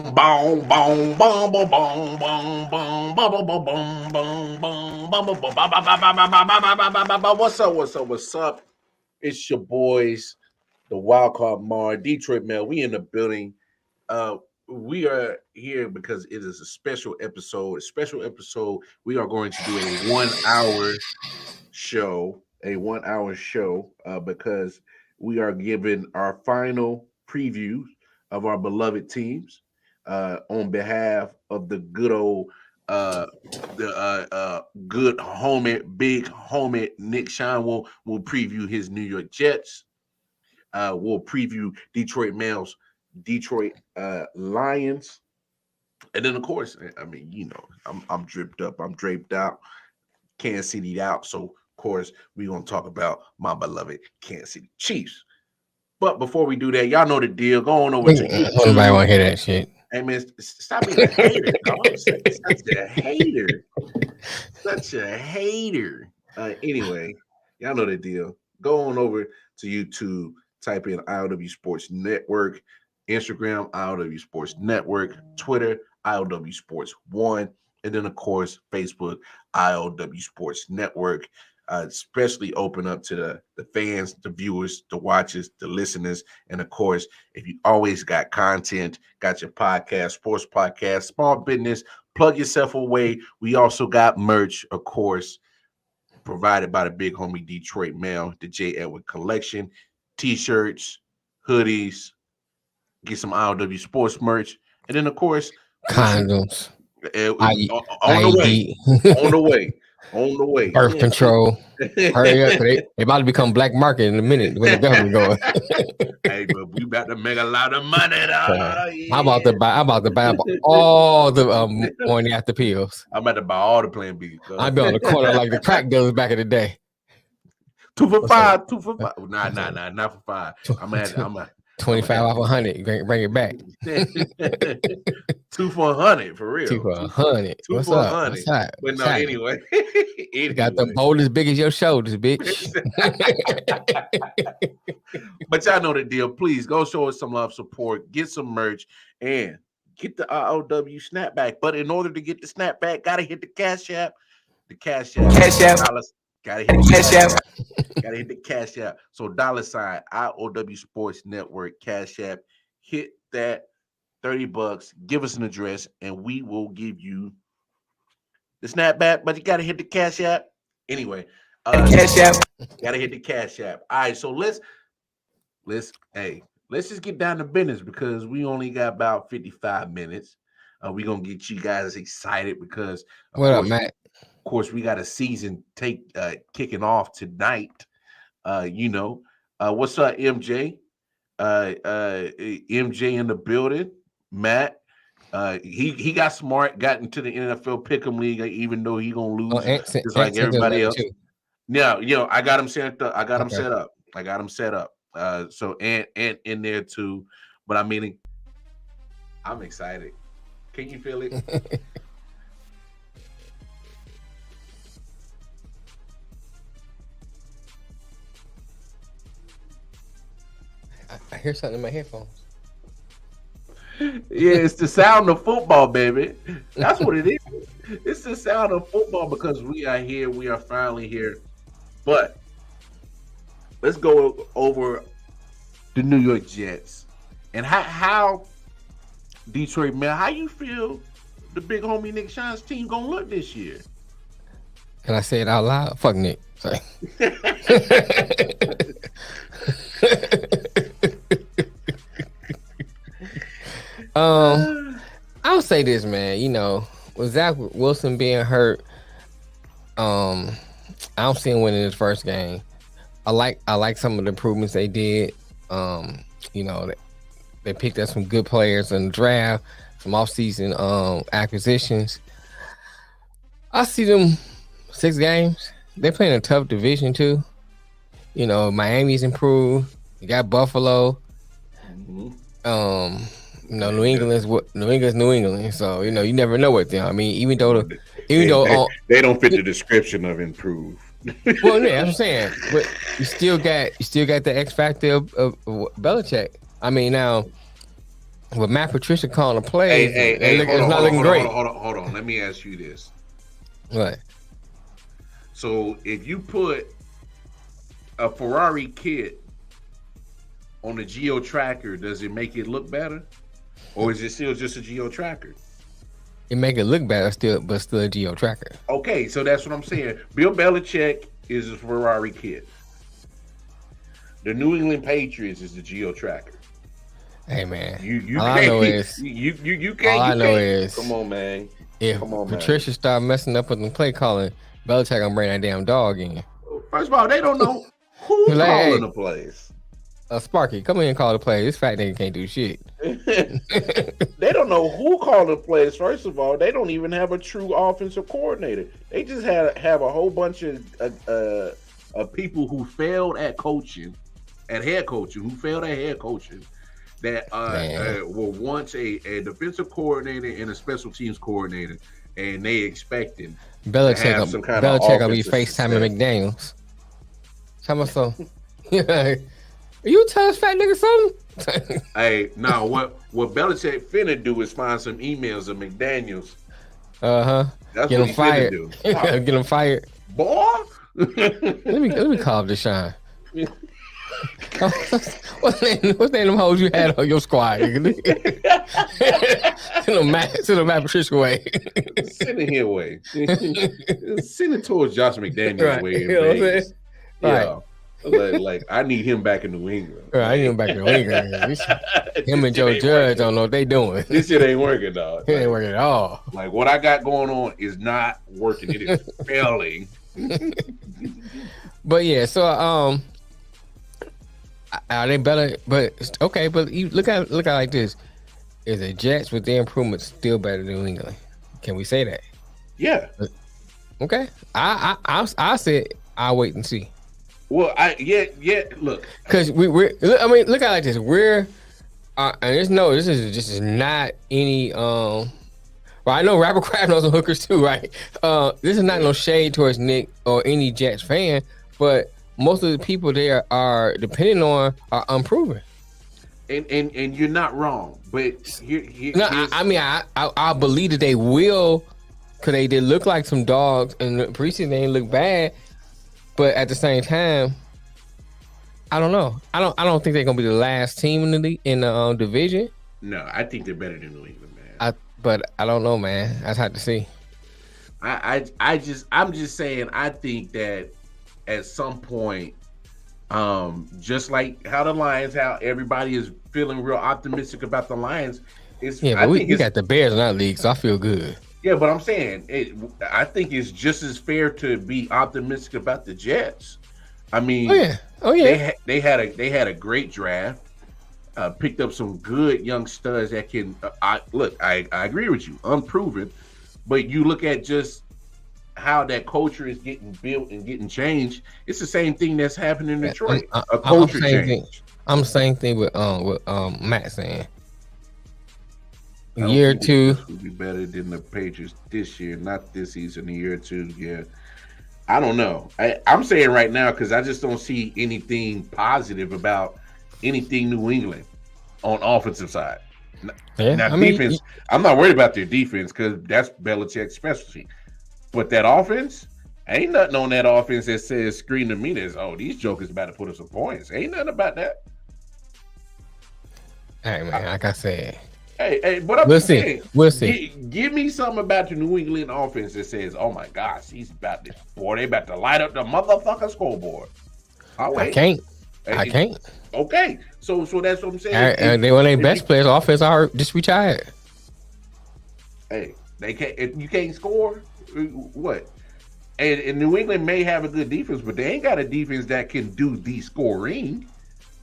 Boom, boom, boom, boom, boom, boom, boom, boom, boom, boom, boom, boom, boom, boom, boom, boom. What's up? What's up? What's up? It's your boys, the Wild Card Mar, Detroit Mail. We in the building. We are here because it is a special episode. A special episode. We are going to do a 1 hour show. Because we are giving our final previews of our beloved teams. On behalf of the good old good homie, big homie Nick Shine will preview his New York Jets. We'll preview Detroit Mail's Detroit Lions. And then of course, I mean, you know, I'm dripped up, I'm draped out, Kansas City out. So of course, we're gonna talk about my beloved Kansas City Chiefs. But before we do that, y'all know the deal. Go on over to YouTube. Nobody want to hear that shit. Hey man, stop being a hater, dog. Such a hater. Such a hater. Anyway, y'all know the deal. Go on over to YouTube, type in I.O.W Sports Network, Instagram, I.O.W Sports Network, Twitter, I.O.W Sports 1, and then of course, Facebook, I.O.W Sports Network. Especially open up to the fans, the viewers, the watchers, the listeners. And of course, if you always got content, got your podcast, sports podcast, small business, plug yourself away. We also got merch, of course, provided by the big homie Detroit Mail, the J. Edward Collection, t-shirts, hoodies, get some I.O.W Sports merch. And then, of course, condoms. On the way. Birth control. Hurry up. They about to become black market in a minute when the government going. Hey, but we about to make a lot of money. I'm about to buy all the morning after pills. I'm about to buy all the Plan B. I'll be on the corner like the crack dealers back in the day. 2 for $5. 2 for $5. Nah, not for $5. I'm at 25 off 100. Bring it back. 2 for $100 for real. 2 for $100. What's up? What's up? But no, anyway. You got the bowl as big as your shoulders, bitch. But y'all know the deal. Please go show us some love, support, get some merch, and get the I.O.W snapback. But in order to get the snapback, gotta hit the Cash App. The Cash App. Gotta hit the Cash App. Gotta hit the Cash App. So $ I.O.W Sports Network Cash App. Hit that $30. Give us an address, and we will give you the snapback. But you gotta hit the Cash App anyway. Cash App. Gotta hit the Cash App. All right. So let's just get down to business because we only got about 55 minutes. We're gonna get you guys excited because what up, Matt? Of course, we got a season kicking off tonight. What's up, MJ? MJ in the building. Matt, he got smart, got into the NFL Pick'em League, even though he gonna lose just like everybody else. Yeah, I got him set up. I got him set up. So and in there too. But I mean, I'm excited. Can you feel it? I hear something in my headphones. Yeah, it's the sound of football, baby. That's what it is. It's the sound of football because we are here. We are finally here. But let's go over the New York Jets and how Detroit, man, how you feel the big homie Nick Shine's team gonna look this year? Can I say it out loud? Fuck Nick. Sorry. I'll say this, man. You know, with Zach Wilson being hurt, I don't see him winning his first game. I like some of the improvements they did. You know, they picked up some good players in the draft, some offseason acquisitions. I see them 6 games. They're playing a tough division too. You know, Miami's improved. You got Buffalo. You know, New England's New England. So you know, you never know what them. I mean, even though they don't fit the description of improved. Well, yeah, I'm saying, but you still got the X factor of Belichick. I mean, now With Matt Patricia calling the plays, Hold it's on, not looking great. hold on. Let me ask you this. What? So if you put a Ferrari kit on the Geo Tracker, does it make it look better, or is it still just a Geo Tracker? It make it look better, but still a Geo Tracker. Okay, so that's what I'm saying. Bill Belichick is a Ferrari kit. The New England Patriots is the Geo Tracker. Hey man, you all can't. I know is you can't. All I know is come on, man. If Patricia start messing up with the play calling, Belichick gonna bring that damn dog in. First of all, they don't know who's calling the plays. Sparky, come in and call the plays. This fat nigga can't do shit. They don't know who called the plays. First of all, they don't even have a true offensive coordinator. They just have a whole bunch of people who failed at coaching, at head coaching, that were once a defensive coordinator and a special teams coordinator, and they expected Belichick gonna be FaceTiming McDaniels. How much so? Are you telling this fat nigga something? Hey, no, what Belichick finna do is find some emails of McDaniels. That's get him fired. Do. Get him fired. Boy. let me call up Deshaun. What's the name of them hoes you had on your squad? Send them Matt Patricia way. Send it here way. Send it towards Josh McDaniels way. You know what I'm saying? Yeah. Like I need him back in New England. Right, I need him back in New England. Him and Joe Judge don't know what they doing. This shit ain't working, dog. It ain't working at all. Like what I got going on is not working. It is failing. But yeah, so are they better? But okay, but you look at it like this: is the Jets with their improvements still better than New England? Can we say that? Yeah. Okay. I said I'll wait and see. Well, look, because we're I mean, look at it like this: we're and this is not any Well, I know Rapper Crab knows some hookers too, right? This is not no shade towards Nick or any Jets fan, but most of the people there are depending on are unproven. And you're not wrong, but I believe that they will, because they did look like some dogs, and the preseason they didn't look bad. But at the same time, I don't know. I don't think they're gonna be the last team in the division. No, I think they're better than New England, man. But I don't know, man. I'd have to see. I'm just saying. I think that at some point, just like how the Lions, how everybody is feeling real optimistic about the Lions. But we got the Bears in our league, so I feel good. Yeah, but I'm saying I think it's just as fair to be optimistic about the Jets. I mean, oh yeah. They had a great draft. Picked up some good young studs that can. I agree with you, unproven, but you look at just how that culture is getting built and getting changed. It's the same thing that's happening in Detroit. A culture change. I'm the same thing with Matt saying. Year two will be better than the Patriots this year, not this season. A year or two, yeah. I don't know. I'm saying right now because I just don't see anything positive about anything New England on offensive side. Now defense, I'm not worried about their defense because that's Belichick's specialty. But that offense, ain't nothing on that offense that says screen to me that these jokers about to put up some points. Ain't nothing about that. Hey man, like I said. Hey, but I'm saying, we'll see. Give me something about the New England offense that says, "Oh my gosh, they about to light up the motherfucking scoreboard." I can't. Okay, so that's what I'm saying. They were their best players. Offense are just retired. Hey, they can't. If you can't score, what? And New England may have a good defense, but they ain't got a defense that can do the scoring,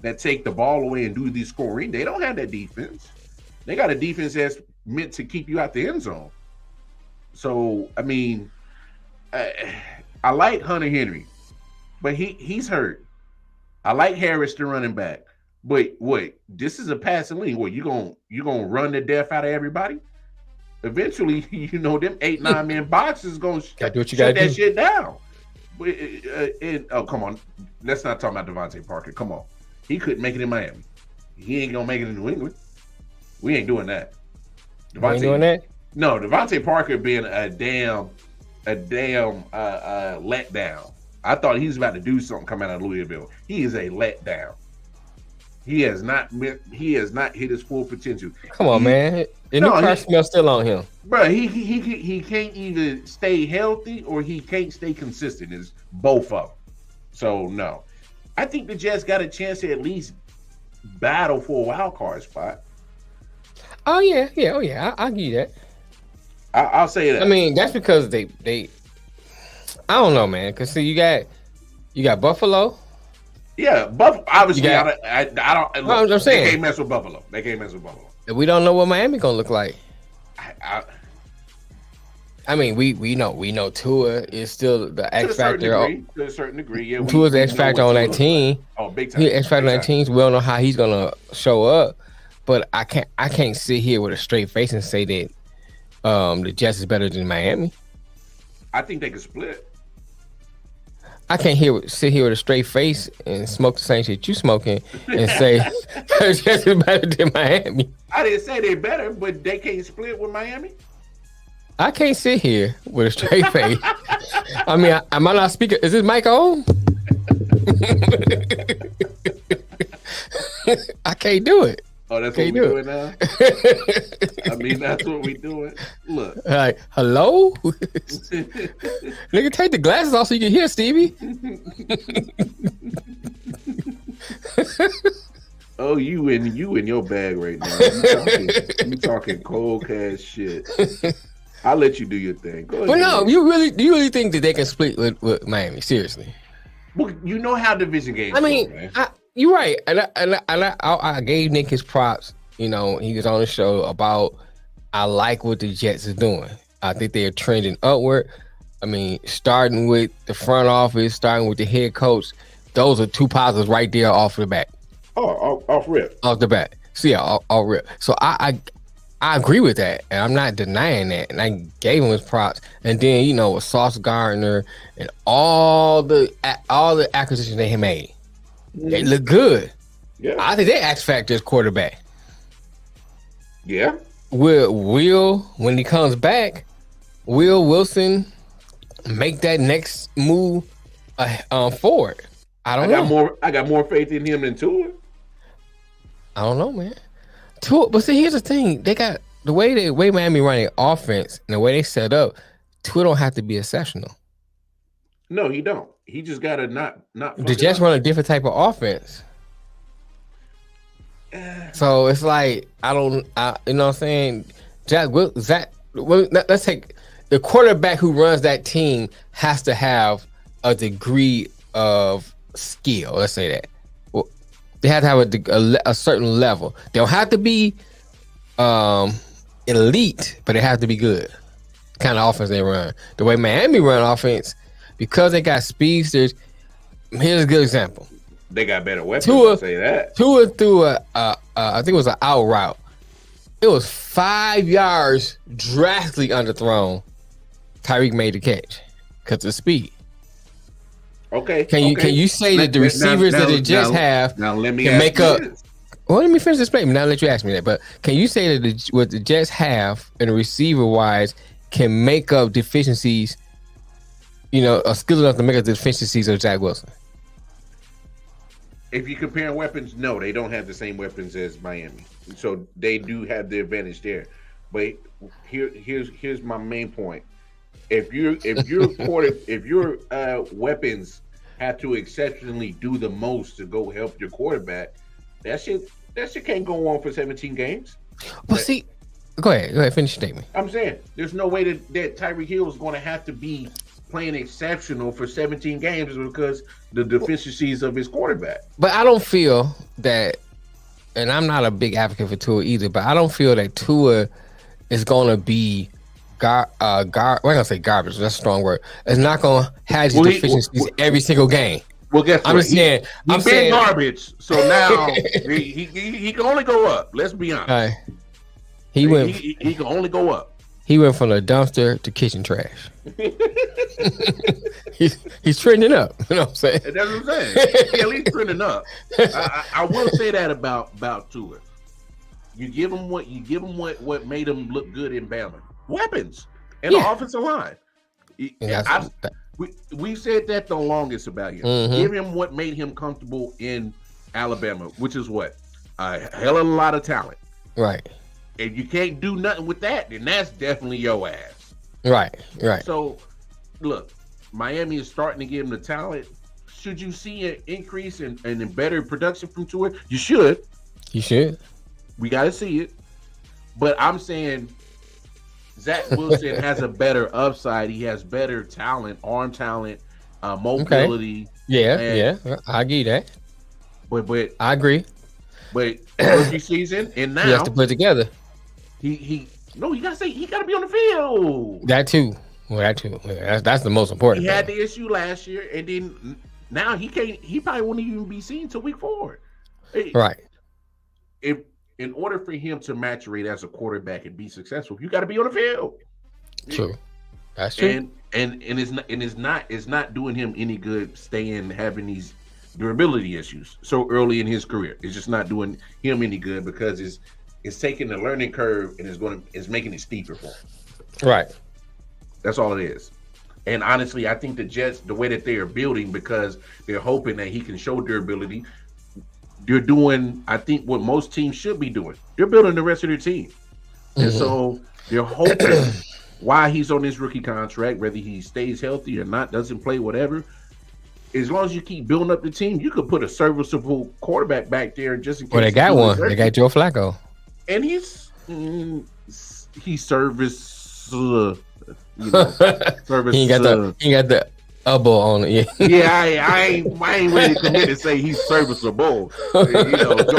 that take the ball away and do the scoring. They don't have that defense. They got a defense that's meant to keep you out the end zone. So, I mean, I like Hunter Henry, but he's hurt. I like Harris, the running back. But wait, this is a passing league. What, you gonna run the death out of everybody? Eventually, them 8-9 man boxes gonna shut that shit down. But, come on, let's not talk about Devontae Parker. Come on, he couldn't make it in Miami. He ain't gonna make it in New England. We ain't doing that. We ain't doing that? No, Devontae Parker being a damn letdown. I thought he was about to do something coming out of Louisville. He is a letdown. He has not hit his full potential. Come on, man. The new car smell's still on him. Bro, he can't either stay healthy or he can't stay consistent. It's both of them. So, no. I think the Jets got a chance to at least battle for a wild card spot. Oh, yeah. I'll give you that. I'll say that. I mean, that's because they I don't know, man. Because, see, you got Buffalo. Yeah, obviously, I don't. Look, I'm saying they can't mess with Buffalo. We don't know what Miami gonna look like. I mean, we know Tua is still the X factor. To a certain degree, yeah. Tua's the X factor on that team. Oh, big time. He's X factor on that team. We don't know how he's gonna show up, but I can't sit here with a straight face and say that the Jets is better than Miami. I think they could split. I can't sit here with a straight face and smoke the same shit you smoking and say the Jets is better than Miami. I didn't say they're better, but they can't split with Miami. I can't sit here with a straight face. I mean, am I not speaking? Is this mic on? I can't do it. Oh, that's what we're doing now? I mean, that's what we're doing. Look. Like, hello? Nigga, take the glasses off so you can hear, Stevie. Oh, you in your bag right now. You talking cold cash shit. I'll let you do your thing. Go ahead. But no, do you really think that they can split with Miami? Seriously? Well, you know how division games. I mean, go, man. You're right, and I gave Nick his props. You know, he was on the show about I like what the Jets is doing. I think they're trending upward. I mean, starting with the front office, starting with the head coach, those are two positives right there off the bat. Oh, off rip. Off the bat. So yeah, off rip. So I agree with that, and I'm not denying that. And I gave him his props. And then, you know, with Sauce Gardner and all the acquisitions they have made. They look good. Yeah, I think they X factor is quarterback. Yeah. Will when he comes back, Will Wilson make that next move forward? I don't know. I got more faith in him than Tua. I don't know, man. Tua, but see, here's the thing: they got the way Miami running offense and the way they set up. Tua don't have to be exceptional. No, he don't. He just gotta not. The Jets run a different type of offense. So it's like you know what I'm saying? Let's take the quarterback who runs that team has to have a degree of skill. Let's say that. Well, they have to have a certain level. They don't have to be elite, but they have to be good. The kind of offense they run. The way Miami run offense. Because they got speedsters, here's a good example. They got better weapons. Tua, say that. Tua threw I think it was an out route. It was 5 yards drastically underthrown. Tyreek made the catch because of speed. Okay. Can you say that the receivers that the Jets have now let me can make up? Well, let me finish this statement. Now I'll let you ask me that. But can you say that what the Jets have and the receiver wise can make up deficiencies? You know, are skilled enough to make up the deficiencies of Zach Wilson. If you compare weapons, no, they don't have the same weapons as Miami, so they do have the advantage there. But here's my main point: if your weapons have to exceptionally do the most to go help your quarterback, that shit can't go on for 17 games. Well, see, go ahead, finish your statement. I'm saying there's no way that Tyreek Hill is going to have to be playing exceptional for 17 games because the deficiencies of his quarterback. But I don't feel that, and I'm not a big advocate for Tua either, but I don't feel that Tua is going to be we're going to say garbage. That's a strong word. It's not going to have these deficiencies every single game. Well, guess what? I'm saying garbage. So now he can only go up. Let's be honest. He can only go up. He went from the dumpster to kitchen trash. he's trending up. You know what I'm saying? That's what I'm saying. He at least trending up. I will say that about Tua. You give him what made him look good in Bama. Weapons and the offensive line. We've said that the longest about him. Mm-hmm. Give him what made him comfortable in Alabama, which is what? A hell of a lot of talent. Right. If you can't do nothing with that, then that's definitely your ass. Right. So, look, Miami is starting to give him the talent. Should you see an increase in better production from Tua? You should. You should. We got to see it. But I'm saying Zach Wilson has a better upside. He has better talent, arm talent, mobility. Okay. Yeah. I give you that. But I agree. But rookie season, and now he has to put it together. You gotta say he gotta be on the field. That too. Well, that too. That's the most important. He had the issue last year, and then now he can't. He probably won't even be seen till week 4. Right. In order for him to maturate as a quarterback and be successful, you got to be on the field. True. That's true. And it's not doing him any good staying having these durability issues so early in his career. It's just not doing him any good because it's taking the learning curve and it's making it steeper for him. Right. That's all it is. And honestly, I think the Jets, the way that they are building, because they're hoping that he can show durability, they're doing, I think, what most teams should be doing. They're building the rest of their team. Mm-hmm. And so they're hoping while he's on this rookie contract, whether he stays healthy or not, doesn't play, whatever, as long as you keep building up the team, you could put a serviceable quarterback back there just in case. Well, they got one. They got Joe Flacco. And he service, service. He ain't got the elbow on it. Yeah, I ain't ready to commit to say he's serviceable. Joe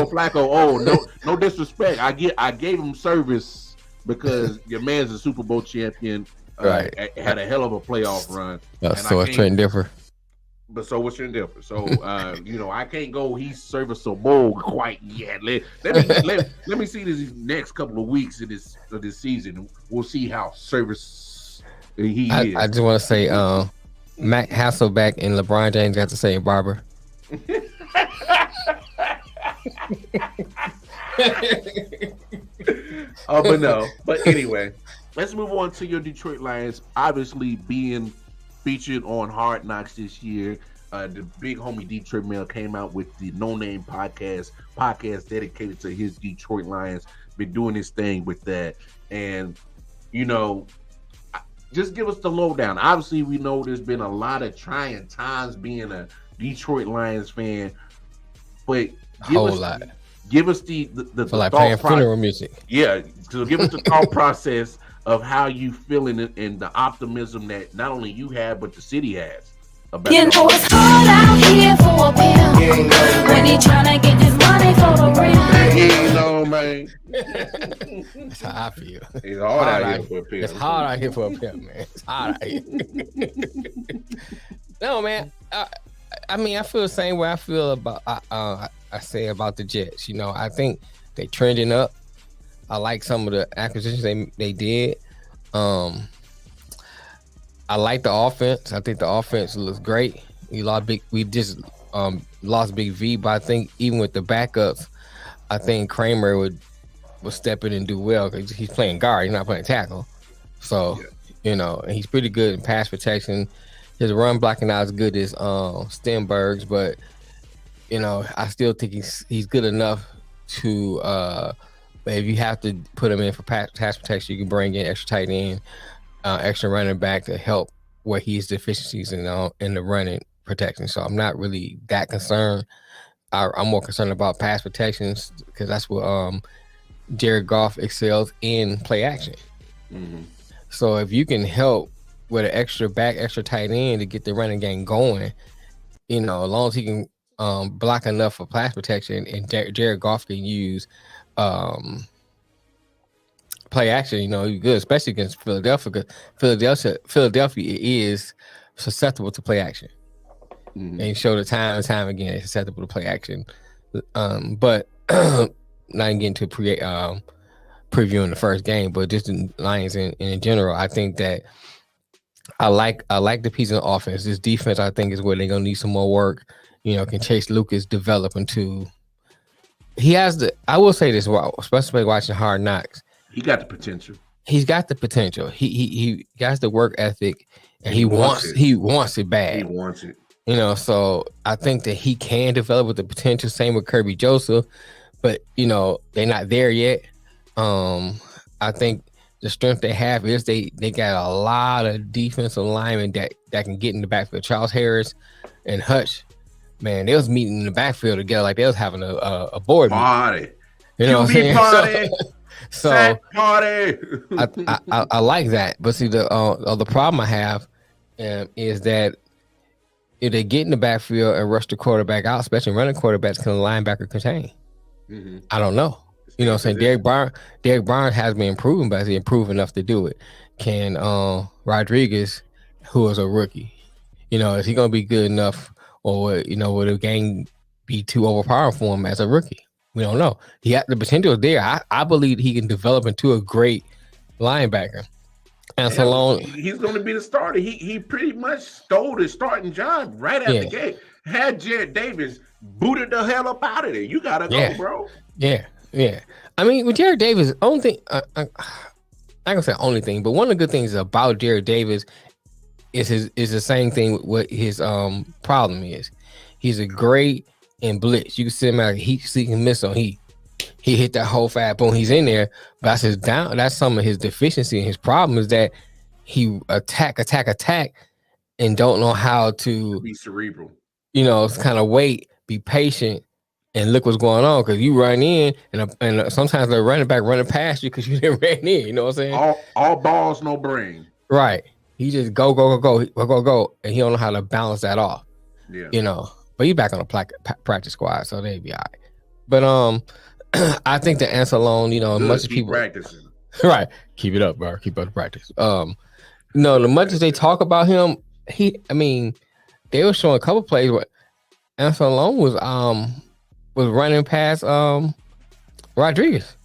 Flacco. Oh, no disrespect. I gave him service because your man's a Super Bowl champion. Right. Had a hell of a playoff run. So it's Trent different. But so what's your difference? So I can't go. He's serviceable quite yet. Let me see this next couple of weeks of this season. We'll see how service he is. I just want to say, Matt Hasselbeck and LeBron James got the same barber. But no. But anyway, let's move on to your Detroit Lions. Obviously being featured on Hard Knocks this year. The big homie Detroit Mail came out with the No Name podcast dedicated to his Detroit Lions. Been doing his thing with that. And, just give us the lowdown. Obviously, we know there's been a lot of trying times being a Detroit Lions fan. But give us the like playing funeral music. Yeah. So give us the thought process of how you feeling and the optimism that not only you have, but the city has. It's hard out here for a pimp when he trying to get this money for the real. Man. That's how I feel. It's hard out here for a pimp. It's hard out here for a pimp, man. It's hard out here. No, man. I feel the same way I feel about I say about the Jets. I think they trending up. I like some of the acquisitions they did. I like the offense. I think the offense looks great. We just lost Big V, but I think even with the backups, I think Kramer would step in and do well because he's playing guard. He's not playing tackle. So, and he's pretty good in pass protection. His run blocking not as good as Stenberg's, but I still think he's good enough to. If you have to put him in for pass protection, you can bring in extra tight end, extra running back to help where he's deficiencies in the running protection. So I'm not really that concerned. I'm more concerned about pass protections because that's what Jared Goff excels in play action. Mm-hmm. So if you can help with an extra back, extra tight end to get the running game going, as long as he can block enough for pass protection and Jared Goff can use play action, you're good, especially against Philadelphia, because Philadelphia is susceptible to play action. Mm-hmm. And show the time and time again it's susceptible to play action. But not getting to previewing the first game, but just the Lions in general, I think that I like the piece of the offense. This defense, I think, is where they're gonna need some more work. Can Chase Lucas develop into he has the. I will say this, especially watching Hard Knocks. He got the potential. He's got the potential. He got the work ethic, and He wants it bad. He wants it. So I think that he can develop with the potential. Same with Kirby Joseph, but they're not there yet. I think the strength they have is they got a lot of defensive linemen that can get in the backfield. Charles Harris and Hutch, man, they was meeting in the backfield together like they was having a board party. Meeting. What I'm saying? Party. So party. I like that, but see the problem I have is that if they get in the backfield and rush the quarterback out, especially running quarterbacks, can the linebacker contain? Mm-hmm. I don't know. What I'm saying? Derek Barnes has been improving, but has he improved enough to do it? Can Rodriguez, who is a rookie, is he going to be good enough, or will the game be too overpowering for him as a rookie? We don't know. He had the potential is there. I believe he can develop into a great linebacker. And so long, he's going to be the starter. He pretty much stole his starting job right out the gate. Had Jared Davis booted the hell up out of there. You gotta go, bro. Yeah. I mean, with Jared Davis, only thing I ain't gonna say only thing, but one of the good things about Jared Davis is the same thing with what his problem is. He's a great in blitz. You can see him out heat-seeking missile. He hit that whole fat boom. He's in there, but that's some of his deficiency. And his problem is that he attack, and don't know how to be cerebral. Kind of wait, be patient, and look what's going on. Because you run in, and sometimes the running back running past you because you didn't ran in. You know what I'm saying? All balls, no brain. Right. He just go, and he don't know how to balance that off. Yeah. But he's back on the practice squad, so they'd be all right. But I think the answer alone, much as people practicing. Right. Keep it up, bro. Keep up the practice. The much as they talk about him, they were showing a couple plays where answer alone was running past Rodriguez.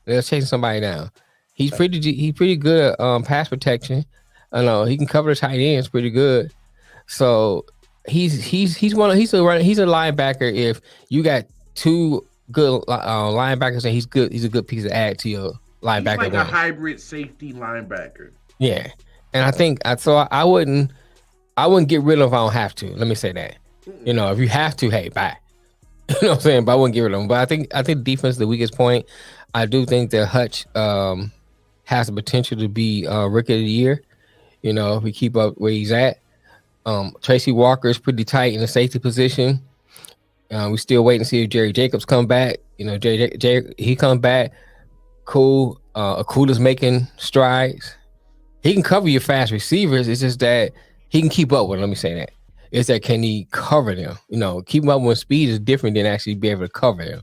They're chasing somebody down. He's pretty good at pass protection. I know he can cover the tight ends pretty good. So he's a linebacker. If you got two good linebackers, and he's good. He's a good piece to add to your linebacker. He's like a hybrid safety linebacker. Yeah, and I think I wouldn't get rid of him if I don't have to. Let me say that. If you have to, hey, bye. You know what I'm saying? But I wouldn't get rid of him. But I think defense is the weakest point. I do think that Hutch has the potential to be rookie of the year. If we keep up where he's at. Tracy Walker is pretty tight in the safety position. We still waiting to see if Jerry Jacobs come back. Jerry he comes back. Cool. Akula's making strides. He can cover your fast receivers. It's just that he can keep up with them. Let me say that. It's that can he cover them? Keeping up with speed is different than actually be able to cover them.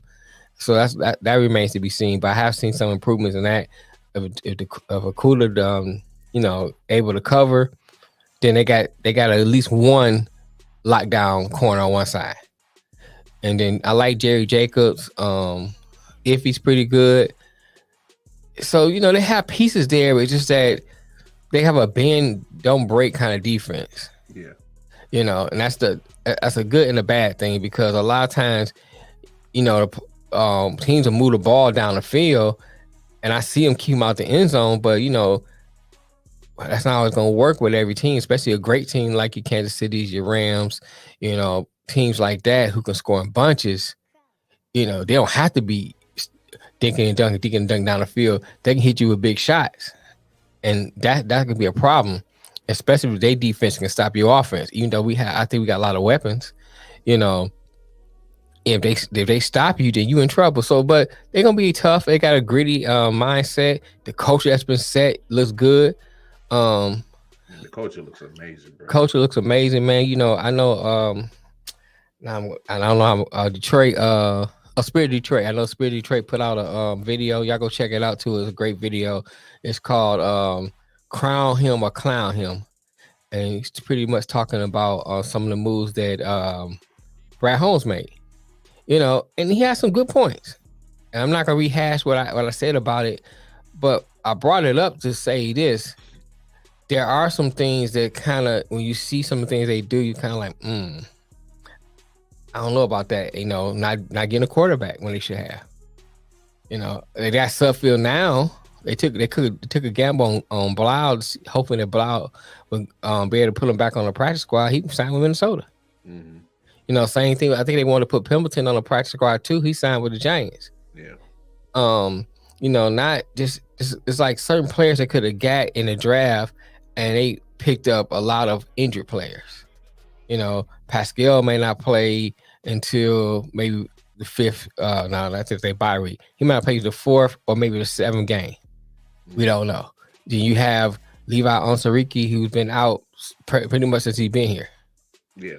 So that remains to be seen. But I have seen some improvements in that. If Akula, able to cover, then they got at least one lockdown corner on one side. And then I like Jerry Jacobs. If he's pretty good. So, they have pieces there, but it's just that they have a bend, don't break kind of defense. Yeah. And that's a good and a bad thing, because a lot of times, the teams will move the ball down the field, and I see them keep them out the end zone, but that's not always going to work with every team, especially a great team like your Kansas City's, your Rams, teams like that who can score in bunches. They don't have to be dinking and dunking down the field. They can hit you with big shots, and that could be a problem, especially if their defense can stop your offense. Even though I think we got a lot of weapons. If they stop you, then you in trouble. So, but they're gonna be tough. They got a gritty mindset. The culture that's been set looks good. The culture looks amazing, bro. Culture looks amazing, man. I know. I don't know how Detroit. Spirit of Detroit. I know Spirit of Detroit put out a video. Y'all go check it out too. It's a great video. It's called "Crown Him or Clown Him," and he's pretty much talking about some of the moves that Brad Holmes made. And he has some good points. And I'm not gonna rehash what I said about it, but I brought it up to say this. There are some things that kind of, when you see some of the things they do, you kind of like, I don't know about that. You know, not getting a quarterback when they should have. You know, they got Suffield now. They took a gamble on Blau, hoping that Blau would be able to put him back on the practice squad. He signed with Minnesota. Mm-hmm. You know, same thing. I think they want to put Pimbleton on the practice squad too. He signed with the Giants. Yeah. You know, not just it's like certain players that could have got in the draft, and they picked up a lot of injured players. You know, Pascal may not play until maybe the 5th. No, that's if they bye week. He might play the 4th or maybe the 7th game. We don't know. Then you have Levi Onsariki, who's been out pretty much since he's been here. Yeah.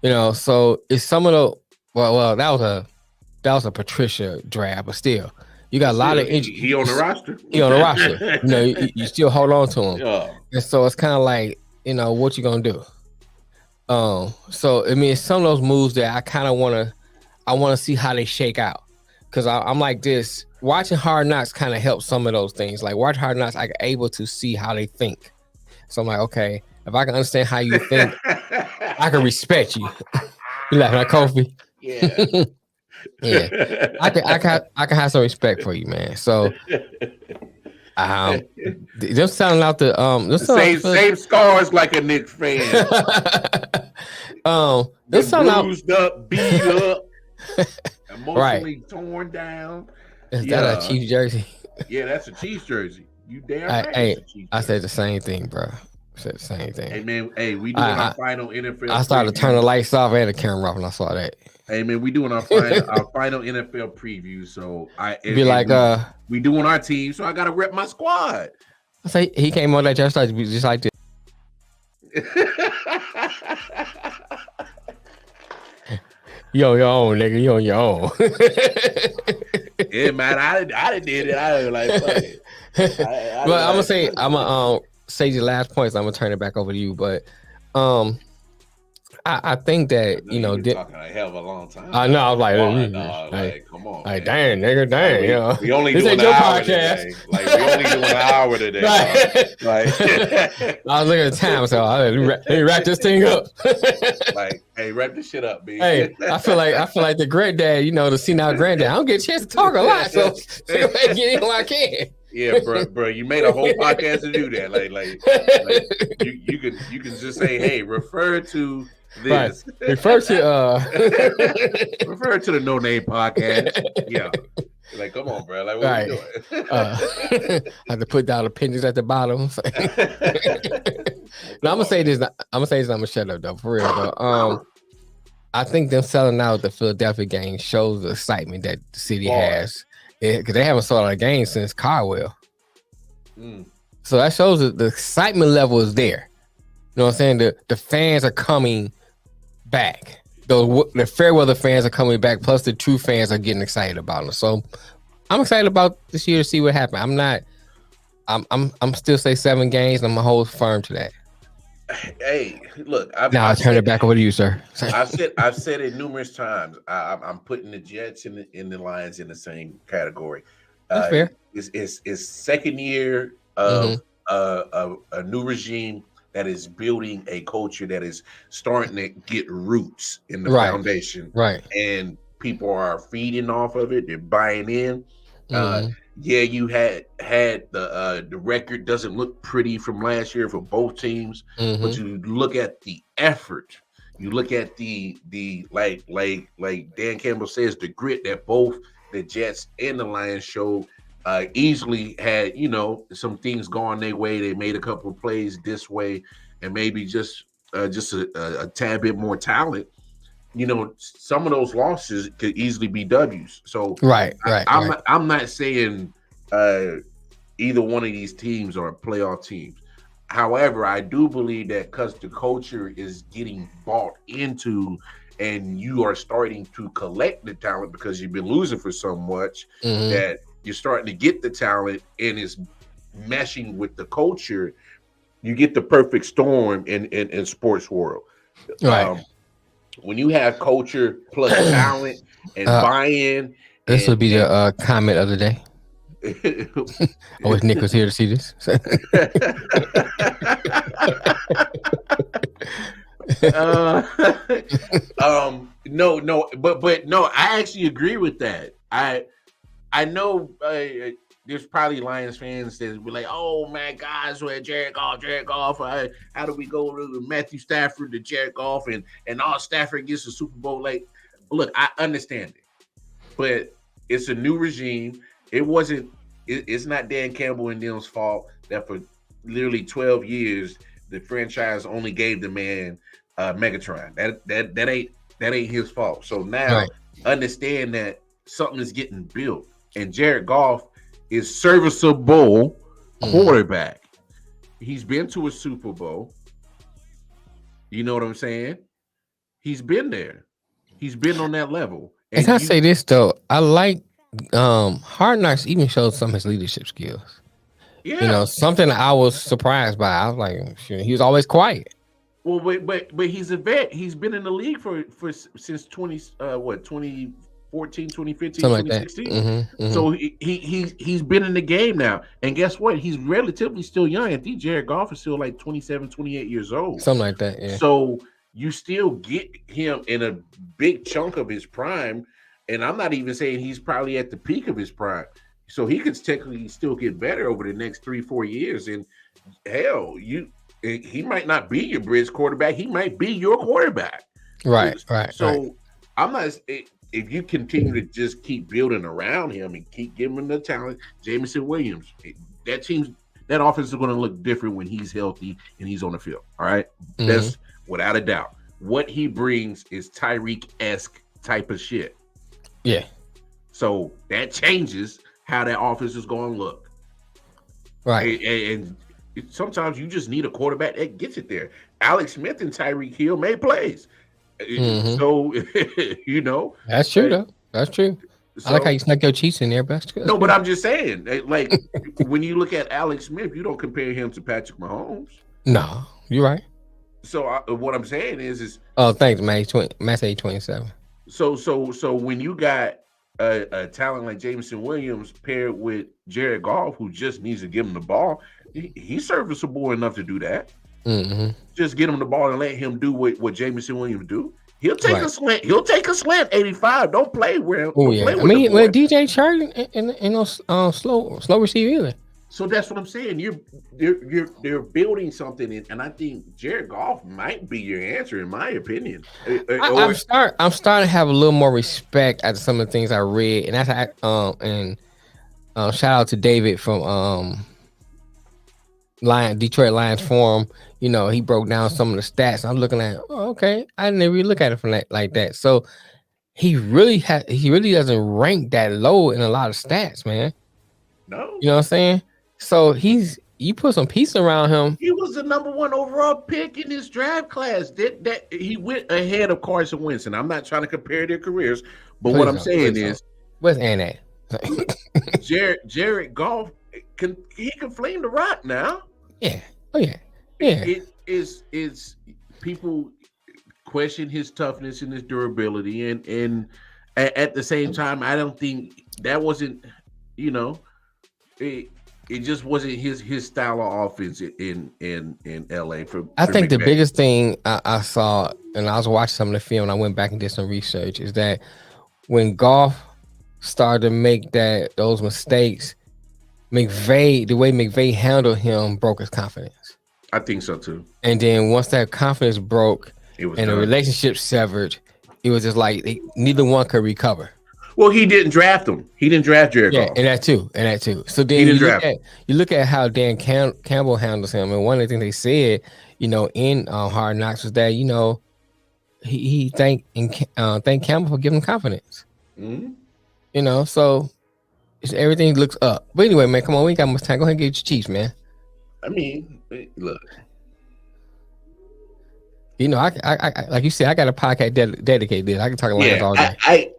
You know, so it's some of the well, that was a Patricia draft, but still, you got a lot of injuries. He on the roster. He on the roster. You know, you still hold on to him. Yeah. And so it's kind of like, you know, what you gonna do? So I mean, it's some of those moves that I kind of want to see how they shake out, because I'm like this. Watching Hard Knocks kind of helps some of those things. Like watch Hard Knocks, I'm able to see how they think. So I'm like, okay, if I can understand how you think, I can respect you. You laughing at Kofi? Yeah. Yeah. I can have some respect for you, man. So just sounding out the same scars like a Knicks fan. This sound bruised up, beat up, emotionally right. torn down. Is that a Chiefs jersey? Yeah, that's a Chiefs jersey. You damn right. Hey, I said the same thing, bro. I said the same thing. Hey man, we doing our final NFL. I started to turn the lights off and the camera off when I saw that. Hey man, we doing our final NFL preview. So we doing our team. So I gotta rep my squad. I say he came on that just like this. You on your own, nigga. You on your own. Yeah, man. I did it. I was like, fuck it. I'm gonna say the last points. I'm gonna turn it back over to you. But I think that you've been talking a hell of a long time. I know. I was like, come on, like, dang, nigga, dang. Like, you know, we only this doing ain't your an hour podcast. today. Like, we only doing an hour today. I was looking at the time, so let me wrap this thing up. Like, hey, wrap this shit up, B. Hey, I feel like the granddad, you know, the senile granddad. I don't get a chance to talk a lot, so get in while I can. Yeah, bro, you made a whole podcast to do that. Like you can just say, hey, refer to this. Right. Refer to the No Name podcast. Yeah. Like, come on, bro. Like, what are you doing? I have to put down appendix at the bottom. No, I'm gonna say this. I'm gonna shut up though, for real though. I think them selling out the Philadelphia game shows the excitement that the city has. Because they haven't sold out a game since Caldwell. So that shows that the excitement level is there. You know what I'm saying? The fans are coming back. The fair weather fans are coming back, plus the true fans are getting excited about them. So I'm excited about this year to see what happens. I'm still say 7 games, and I'm gonna hold firm to that. Hey, look. I'll turn it back over to you, sir. I've said it numerous times. I'm putting the Jets and the Lions in the same category. That's fair. It's second year of a new regime that is building a culture that is starting to get roots in the foundation. Right. And people are feeding off of it. They're buying in. Yeah, you had the record doesn't look pretty from last year for both teams, but you look at the effort, you look at the like Dan Campbell says, the grit that both the Jets and the Lions showed. Easily had, you know, some things going their way. They made a couple of plays this way, and maybe just a tad bit more talent. You know, some of those losses could easily be W's. So I'm not saying either one of these teams are playoff teams. However, I do believe that because the culture is getting bought into, and you are starting to collect the talent because you've been losing for so much, that you're starting to get the talent and it's meshing with the culture. You get the perfect storm in sports world. Right. When you have culture plus talent and buy-in. This would be the comment of the day. I wish Nick was here to see this. No, but no, I actually agree with that. I know there's probably Lions fans that be like, "Oh my gosh, Jared Goff. How do we go to Matthew Stafford to Jared Goff and all Stafford gets a Super Bowl?" Like, look, I understand it, but it's a new regime. It wasn't. It's not Dan Campbell and them's fault that for literally 12 years the franchise only gave the man Megatron. That ain't his fault. So now Right. understand that something is getting built, and Jared Goff is serviceable quarterback. He's been to a Super Bowl. You know what I'm saying? He's been there. He's been on that level. And I say this though, I like Hard Knocks even showed some of his leadership skills. yeah. You know, something that I was surprised by. I was like, he was always quiet. Well, but he's a vet. He's been in the league for since 2014, 2015, Something like 2016. So he's been in the game now. And guess what? He's relatively still young. I think Jared Goff is still like 27, 28 years old. Something like that, yeah. So you still get him in a big chunk of his prime. And I'm not even saying he's probably at the peak of his prime. So he could technically still get better over the next 3-4 years. And hell, he might not be your bridge quarterback. He might be your quarterback. Right. So I'm not. If you continue to just keep building around him and keep giving him the talent, Jameson Williams, that offense is going to look different when he's healthy and he's on the field. All right, that's without a doubt. What he brings is Tyreek-esque type of shit. Yeah. So that changes how that offense is going to look. Right. And sometimes you just need a quarterback that gets it there. Alex Smith and Tyreek Hill made plays. So, you know. That's true, though. That's true. So, I like how you snuck your Chiefs in there, but that's good. No, but I'm just saying, like, when you look at Alex Smith, you don't compare him to Patrick Mahomes. No, you're right. So what I'm saying is oh, thanks, man. Matt's 827. So when you got a talent like Jameson Williams paired with Jared Goff, who just needs to give him the ball, he's serviceable enough to do that. Just get him the ball and let him do what Jameson Williams do. He'll take a slant. He'll take a slant. 85. Don't play where. Oh yeah. I mean, DJ Chark and no slow receiver either. So that's what I'm saying. You're building something, and I think Jared Goff might be your answer, in my opinion. I'm starting to have a little more respect after some of the things I read, and that's shout out to David from Detroit Lions Forum. You know, he broke down some of the stats. I'm looking at, okay, I didn't really look at it from that like that. So he really doesn't rank that low in a lot of stats, man. No, you know what I'm saying? So you put some piece around him. He was the number 1 overall pick in his draft class. That he went ahead of Carson Wentz. And I'm not trying to compare their careers, but what I'm saying is, where's Ann at? Jared Goff can flame the rock now. Yeah. Oh yeah. Yeah. It is people question his toughness and his durability, and at the same time, I don't think that wasn't, you know, it just wasn't his style of offense in LA. I think the biggest thing I saw, and I was watching some of the film, and I went back and did some research, is that when Goff started to make those mistakes, the way McVay handled him broke his confidence. I think so too. And then once that confidence broke and done. The relationship severed, it was just like neither one could recover. Well, he didn't draft him. He didn't draft Jared Goff. And that too. So then you look at how Dan Campbell handles him, and one of the things they said, you know, in Hard Knocks was that, you know, he thanked Campbell for giving him confidence. Mm-hmm. You know, so everything looks up. But anyway, man, come on, we ain't got much time. Go ahead and get your Chiefs, man. I mean, look. You know, I like you said, I got a podcast dedicated to this. I can talk Lions all day. I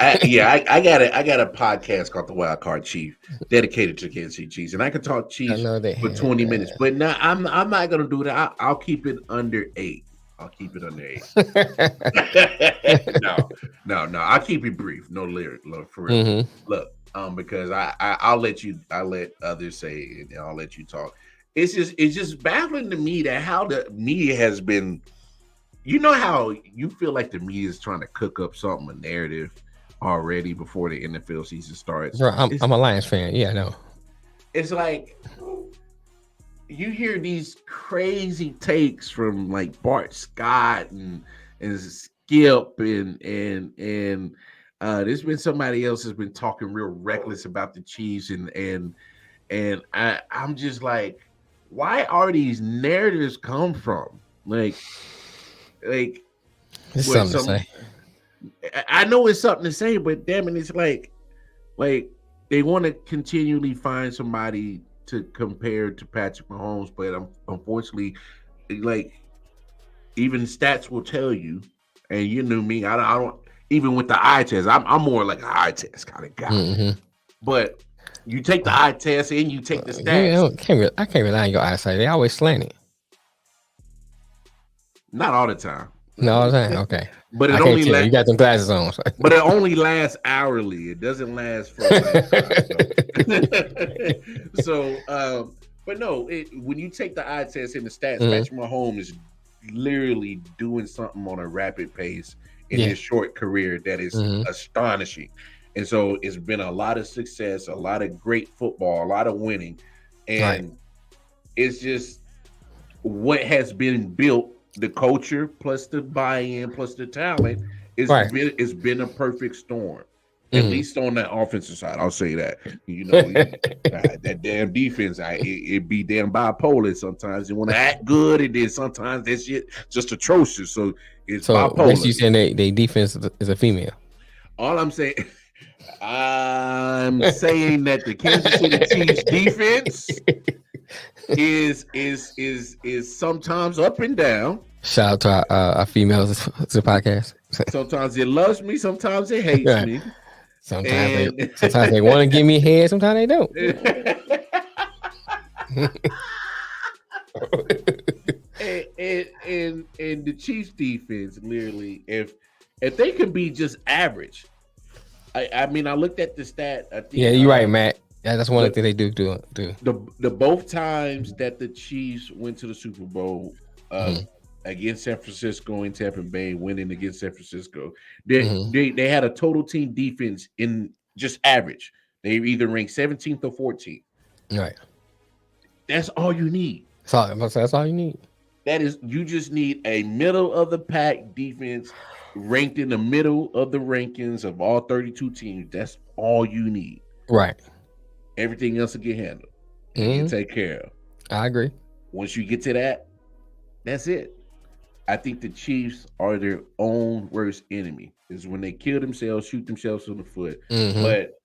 got a podcast called The Wild Card Chief, dedicated to Kansas City Chiefs, and I can talk Chiefs for 20 minutes. But now I'm not gonna do that. I'll keep it under 8. I'll keep it under 8. No. I'll keep it brief. No lyric, for real. Mm-hmm. Look, because I'll let others say it, and I'll let you talk. It's just baffling to me that how the media has been You know how you feel like the media is trying to cook up something, a narrative already before the NFL season starts. Bro, I'm a Lions fan. Yeah, I know. It's like you hear these crazy takes from like Bart Scott and Skip and there's been somebody else has been talking real reckless about the Chiefs and I'm just like, why are these narratives come from? Like It's something to say. I know it's something to say, but damn it, it's like they want to continually find somebody to compare to Patrick Mahomes, but unfortunately, like even stats will tell you, and you knew me, I don't even with the eye test, I'm more like an eye test kind of guy. Mm-hmm. But you take the eye test and you take the stats. I can't rely on your eyesight. They always slanted. Not all the time. No, all the time. Okay. But it only lasts. You got them glasses on. But it only lasts hourly. It doesn't last for a lifetime. So, but no, when you take the eye test and the stats, Patrick Mahomes is literally doing something on a rapid pace in his short career that is astonishing. And so it's been a lot of success, a lot of great football, a lot of winning. And it's just what has been built, the culture plus the buy-in plus the talent, it's been a perfect storm. At least on that offensive side, I'll say that. You know, that damn defense, it be damn bipolar sometimes. You want to act good, and then sometimes that shit just atrocious. So it's bipolar. So you saying they defense is a female? All I'm saying, I'm saying that the Kansas City Chiefs defense is sometimes up and down. Shout out to our females to the podcast. Sometimes it loves me, sometimes it hates me. Sometimes they want to give me head, sometimes they don't. and the Chiefs defense, literally, if they can be just average. I mean, I looked at the stat. I think, you're right, Matt. Yeah, that's one of the things they do. The both times that the Chiefs went to the Super Bowl against San Francisco and Tampa Bay, winning against San Francisco, they had a total team defense in just average. They either ranked 17th or 14th. Right. That's all you need. That's all you need. That is, you just need a middle of the pack defense ranked in the middle of the rankings of all 32 teams. That's all you need. Right. Everything else will get handled. You can take care of. I agree. Once you get to that, that's it. I think the Chiefs are their own worst enemy. Is when they kill themselves, shoot themselves in the foot. But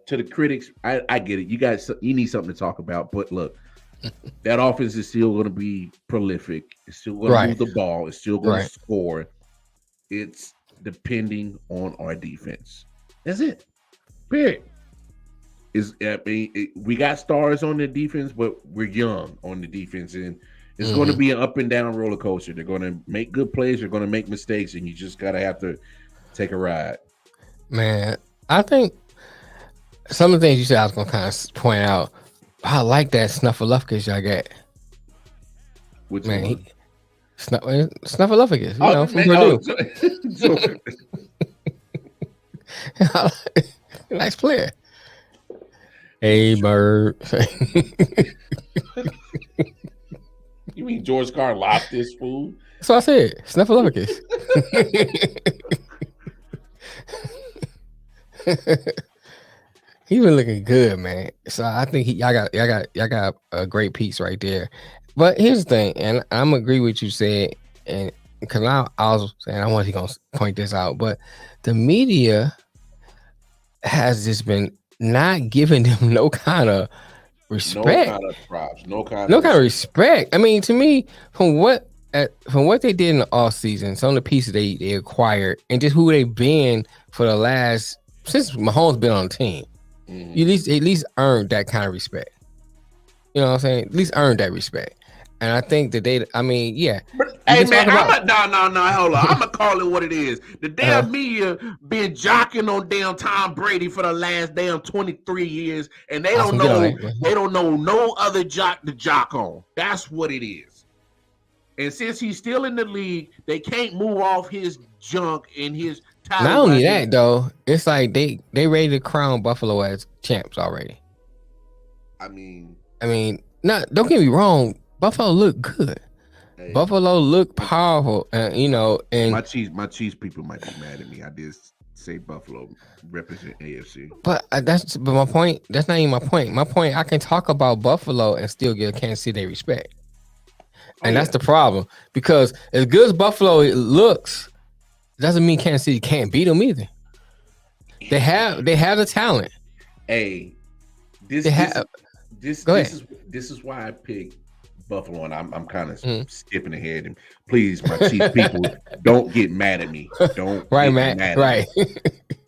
to the critics, I get it. You need something to talk about. But look, that offense is still going to be prolific. It's still going to move the ball. It's still going to score. It's depending on our defense. That's it. Period. We got stars on the defense, but we're young on the defense, and it's going to be an up and down roller coaster. They're going to make good plays. They're going to make mistakes, and you just got to have to take a ride. Man, I think some of the things you said I was going to kind of point out. I like that Snuffleupagus y'all got. Which man, Snuffleupagus, you know, from Purdue. Nice player. Hey, Bird. You mean George Carr locked this fool? That's what I said. Snuffleupagus. He been looking good, man. So I think y'all got a great piece right there. But here's the thing, and I'm agree with you said, and because I was saying I want you gonna point this out, but the media has just been not giving them no kind of respect, no kind of props, no kind of respect. I mean, to me, from what they did in the off season, some of the pieces they acquired, and just who they've been for the last since Mahomes been on the team, you at least earned that kind of respect. You know what I'm saying? At least earned that respect. And I think that they, I mean, yeah. But, hey, man, no, hold on. I'm going to call it what it is. The damn media been jocking on damn Tom Brady for the last damn 23 years, and they don't know no other jock to jock on. That's what it is. And since he's still in the league, they can't move off his junk and his title. Not only that, though, it's like they ready to crown Buffalo as champs already. I mean, not don't get me wrong. Buffalo look good. hey, Buffalo look powerful, you know. And my cheese people might be mad at me. I did say Buffalo represent AFC, but my point. That's not even my point. My point, I can talk about Buffalo and still give Kansas City their respect, and that's the problem. Because as good as Buffalo looks, doesn't mean Kansas City can't beat them either. They have the talent. Hey, this is why I picked Buffalo, and I'm kind of skipping ahead. And please, my Chiefs people, don't get mad at me. Don't right, get man. Mad right. at me.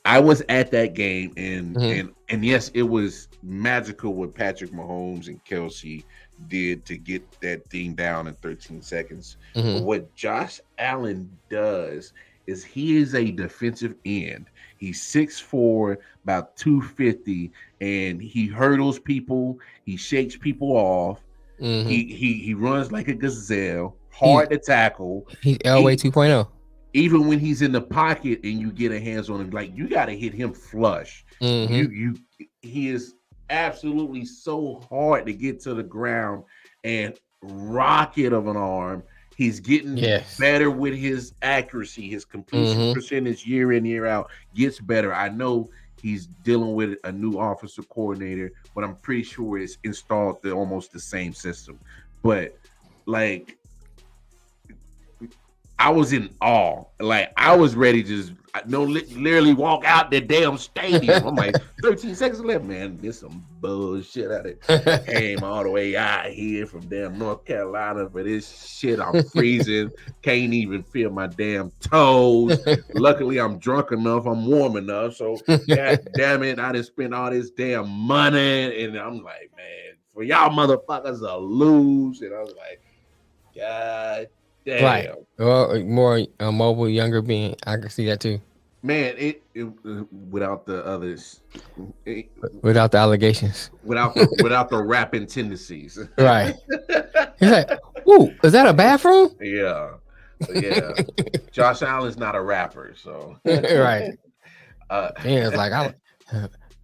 I was at that game, and yes, it was magical what Patrick Mahomes and Kelsey did to get that thing down in 13 seconds. But what Josh Allen does is he is a defensive end. He's 6'4", about 250, and he hurdles people. He shakes people off. He runs like a gazelle, hard to tackle. He's Elway 2.0. Even when he's in the pocket and you get a hands on him, like you got to hit him flush. He is absolutely so hard to get to the ground and rocket of an arm. He's getting better with his accuracy, his completion percentage year in, year out gets better. I know he's dealing with a new offensive coordinator, but I'm pretty sure it's installed almost the same system. But like, I was in awe. Like, I was ready to just literally walk out the damn stadium. I'm like, 13 seconds left, man. There's some bullshit out there. Came all the way out here from damn North Carolina for this shit. I'm freezing. Can't even feel my damn toes. Luckily, I'm drunk enough. I'm warm enough. So, god damn it, I just spent all this damn money. And I'm like, man, for y'all motherfuckers to lose. And I was like, God damn. Right. Well, more mobile, younger being. I can see that too. Man, it without the others, without the allegations, without the rapping tendencies. Right. He's like, "Ooh, is that a bathroom?" Yeah. Josh Allen's not a rapper, so right. It's like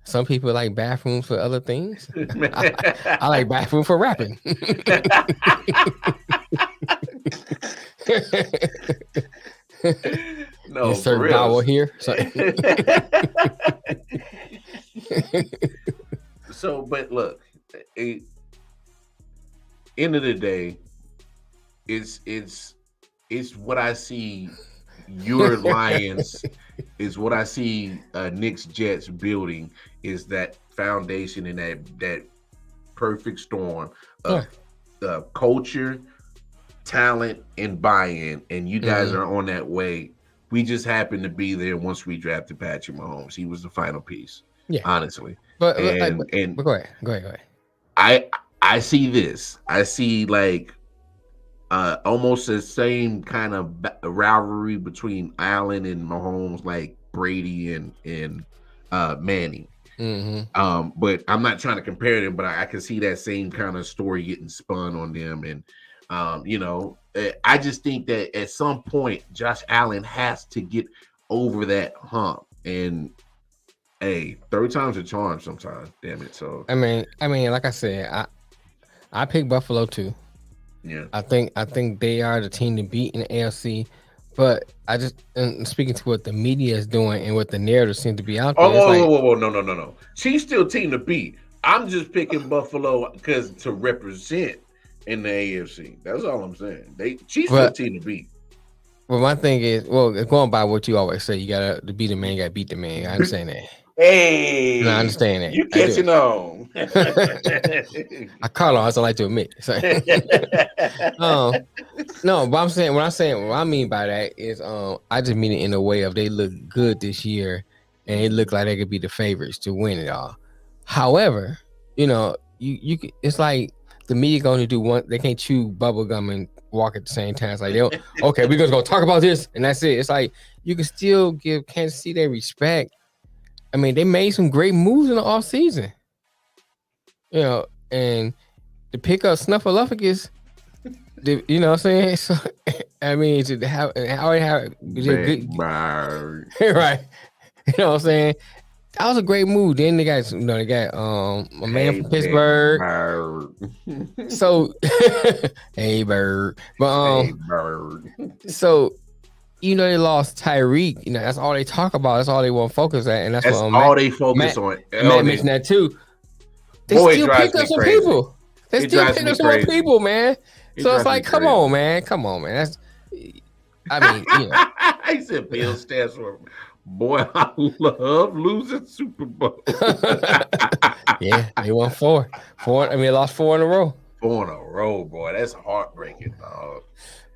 some people like bathrooms for other things. I like bathroom for rapping. No, insert vowel here. So, but look, end of the day, it's what I see. Your Lions is what I see. Knicks Jets building is that foundation and that perfect storm of culture, talent, and buy-in, and you guys are on that way. We just happened to be there once we drafted Patrick Mahomes. He was the final piece, honestly. But go ahead. I see this. I see like almost the same kind of rivalry between Allen and Mahomes, like Brady and Manning. But I'm not trying to compare them, but I can see that same kind of story getting spun on them. And I just think that at some point Josh Allen has to get over that hump. And hey, third time's a charm sometimes. Damn it. So I mean, like I said, I picked Buffalo too. Yeah, I think they are the team to beat in the AFC. But I just speaking to what the media is doing and what the narrative seems to be out there. Whoa, no. She's still team to beat. I'm just picking Buffalo because to represent in the AFC. That's all I'm saying. She's still team to beat. Well, my thing is, going by what you always say, you gotta beat the man, you gotta beat the man. I understand that. Hey, I understand that. You catching on? I call on, as I like to admit. So. No, but what I mean by that is, I just mean it in a way of they look good this year, and it look like they could be the favorites to win it all. However, you it's like the media going to do one. They can't chew bubble gum and walk at the same time. It's like, okay, we're gonna talk about this, and that's it. It's like you can still give Kansas City their respect. I mean, they made some great moves in the offseason. And to pick up Snuffleupagus, You know what I'm saying? So, I mean, to have already have Big good, bird. right? You know what I'm saying? That was a great move. Then they got a man Hey, from big Pittsburgh. bird. So hey bird, but Hey, bird. so they lost Tyreek. That's all they talk about. That's all they want to focus at, and that's That's what all they focus Matt, on. Matt mentioned that too. They Boy, it still drives picked up me some crazy. people. They It still drives picked me up some more crazy. people, man. It So it's drives me like, come crazy. on, man. That's, I mean, I said Bill stands for boy, I love losing Super Bowl. yeah, they won four. I mean, they lost 4 in a row. 4 in a row, boy. That's heartbreaking, dog.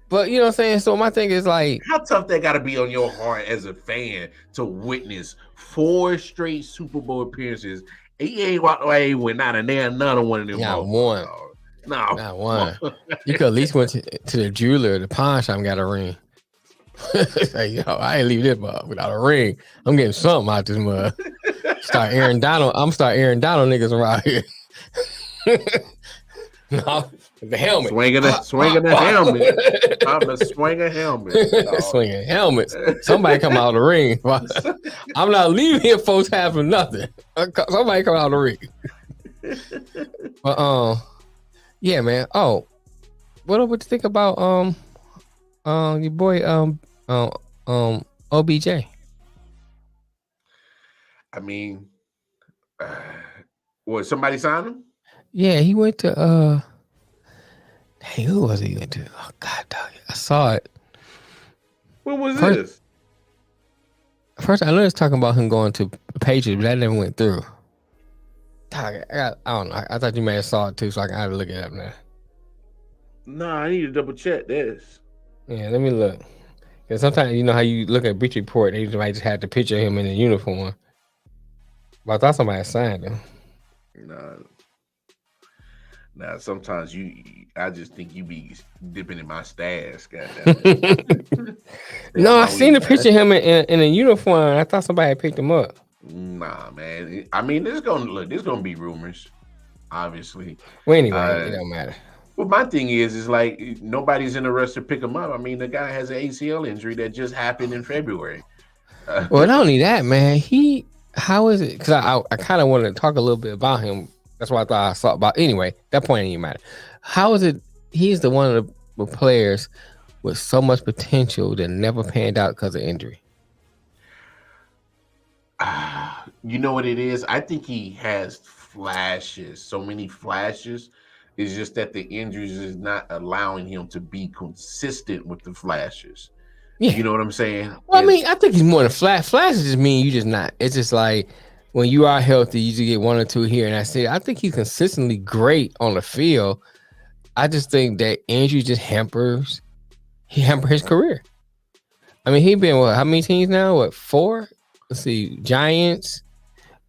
But you know what I'm saying? So my thing is like, how tough that got to be on your heart as a fan to witness 4 straight Super Bowl appearances. He ain't walked away with not another one of them. Not one. No, not one. You could at least went to the jeweler, the pawn shop, and got a ring. Like, I ain't leave this mug without a ring. I'm getting something out this mug. Start Aaron Donald niggas around here. No, the helmet. Swinging the helmet. I'm the swinging helmet. Swinging helmets. Somebody come out of the ring. I'm not leaving here, folks, having nothing. Somebody come out of the ring. But yeah, man. Oh, what would you think about your boy OBJ? I mean, what, somebody signed him? Yeah, he went to hey, who was he went to? Oh God, dog, I saw it. What was this? First, I know it's talking about him going to Patriots, but that never went through. Dog, I don't know. I thought you may have saw it too, so I had to look it up now. No, I need to double check this. Yeah, let me look. Because sometimes you know how you look at Breach Report, they might just have to picture him in a uniform. But I thought somebody signed him. No. Now, sometimes I just think you be dipping in my stash. No, I seen the picture of him in a uniform. I thought somebody had picked him up. Nah, man. I mean, there's gonna be rumors, obviously. Well, anyway, it don't matter. Well, my thing is like nobody's in a rush to pick him up. I mean, the guy has an ACL injury that just happened in February. Well, not only that, man. How is it? Because I kind of wanted to talk a little bit about him. That's what I thought I saw about. Anyway, that point didn't even matter. How is it? He's the one of the players with so much potential that never panned out because of injury. You know what it is? I think he has flashes. So many flashes. It's just that the injuries is not allowing him to be consistent with the flashes. Yeah. You know what I'm saying? Well, I mean, I think he's more than flashes just mean you just not. It's just like when you are healthy, you just get 1 or 2 here, and that's it. I think he's consistently great on the field. I just think that injury just hampers his career. I mean, he been how many teams now? 4? Let's see, Giants,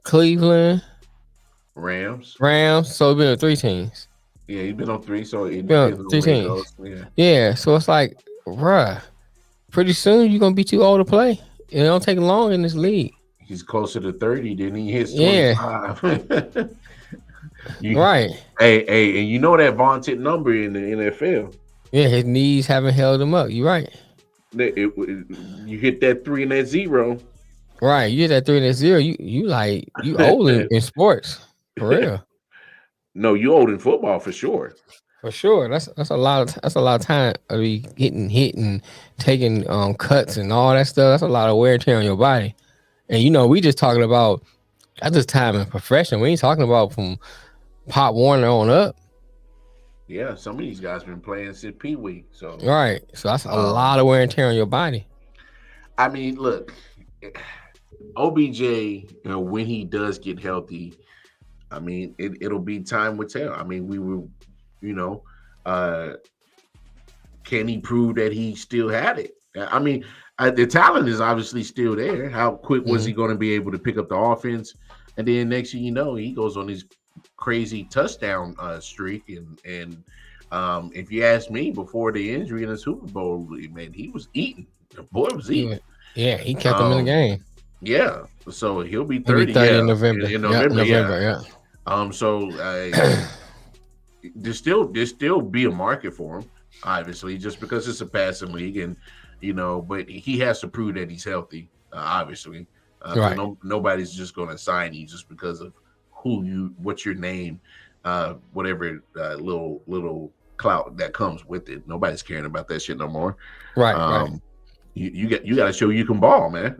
Cleveland, Rams. So he's been on 3 teams. Yeah, he's been on 3. So it been on 3 teams. Yeah, so it's like, bruh, pretty soon you're gonna be too old to play. It don't take long in this league. He's closer to 30 than he hits 25. Yeah. Right. Hey, and you know that vaunted number in the NFL. Yeah, his knees haven't held him up. You're right. You hit that 3 and that 0. Right. You hit that 3 and that 0. You old in sports. For real. No, you old in football for sure. For sure. That's a lot of time of be getting hit and taking cuts and all that stuff. That's a lot of wear and tear on your body. And we just talking about that's just time in profession. We ain't talking about from Pop Warner on up. Yeah, some of these guys been playing since Pee Wee. So right. So that's a lot of wear and tear on your body. I mean, look, OBJ, when he does get healthy, I mean, it'll be time will tell. I mean, we will, can he prove that he still had it? I mean, the talent is obviously still there. How quick was he going to be able to pick up the offense? And then next thing you know, he goes on his crazy touchdown streak. And if you ask me, before the injury in the Super Bowl, man, he was eating. The boy was eating. Yeah, he kept him in the game. Yeah, so he'll be 30. In November. In November, yeah. So there's still be a market for him. obviously, just because it's a passing league, and but he has to prove that he's healthy, obviously, because Right. nobody's just going to sign you just because of what's your name, whatever little clout that comes with it. Nobody's caring about that shit no more. Right. Right. You got to show you can ball, man.